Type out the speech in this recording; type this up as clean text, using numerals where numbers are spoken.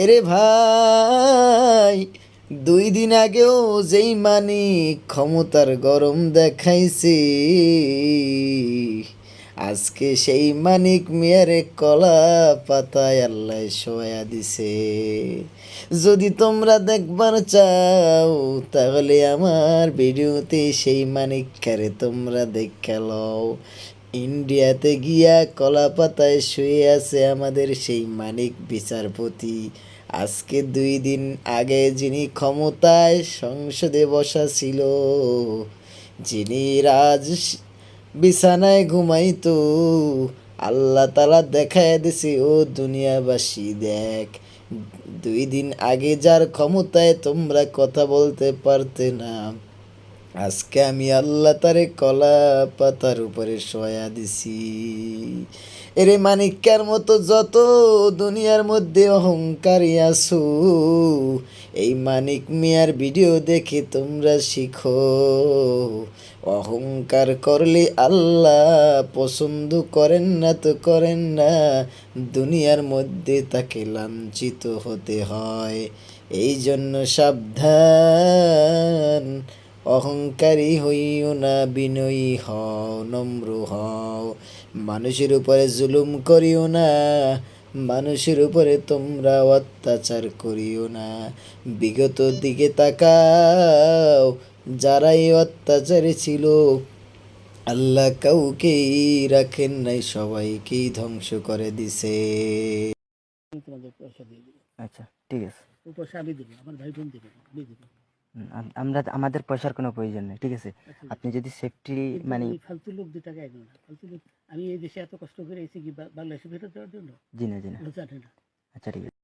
এরে ভাই, 2 দিন আগেও যেই মানিক ক্ষমতার গরম দেখাইছে, আজকে সেই মানিক মিয়ারে কলা পাতায় আল্লাহ শোয়া দিছে। যদি তোমরা দেখবার চাও তাহলে আমার ভিডিওতে সেই মানিককারে তোমরা দেখে লও। ইন্ডিয়াতে গিয়া কলা পাতায় শুয়ে আছে আমাদের সেই মানিক বিচারপতি। আজকে 2 দিন আগে যিনি ক্ষমতায় সংসদে বসা ছিল, যিনি বিছানায় ঘুমাইতো, আল্লাহ তালা দেখায় দিছে, ও দুনিয়াবাসী দেখ, 2 দিন আগে যার ক্ষমতায় তোমরা কথা বলতে পারতে না, আজকে আমি আল্লাহ তারে কলা পাতার উপরে শোয়া দিছি। এরে মানিক্যার মতো যত দুনিয়ার মধ্যে অহংকারী আছো, এই মানিক মিয়ার ভিডিও দেখে তোমরা শিখো। অহংকার করলে আল্লাহ পছন্দ করেন না তো করেন না, দুনিয়ার মধ্যে তাকে লাঞ্ছিত হতে হয়। এই জন্য সাবধান, অহংকারী হইও না, বিনয়ী হও, নম্র হও। মানুষের উপরে জুলুম করিও না, মানুষের উপরে তোমরা অত্যাচার করিও না। বিগত দিকে তাকাও, যারাই অত্যাচারী ছিল, আল্লাহ কাউকেই রাখেন নাই, সবাইকেই ধ্বংস করে দিছে। তোমাদের পয়সা দিয়ে দেবো। আচ্ছা, ঠিক আছে। ও পয়সা আমি দেবো, আমার ভাই বোন দেবে, আমি দেবো। আমরা আমাদের পয়সার কোনো প্রয়োজন নেই, ঠিক আছে। আচ্ছা, আপনি যদি সেফটি কিন্তু মানে ওই ফালতু লোক 2 টাকা এনো না, ফালতু লোক। আমি এই দেশে এত কষ্ট করে এসেছি কি বাংলাদেশে ফেরত দেওয়ার জন্য? জি না, জি না। ওরা জানে না। আচ্ছা, ঠিক আছে।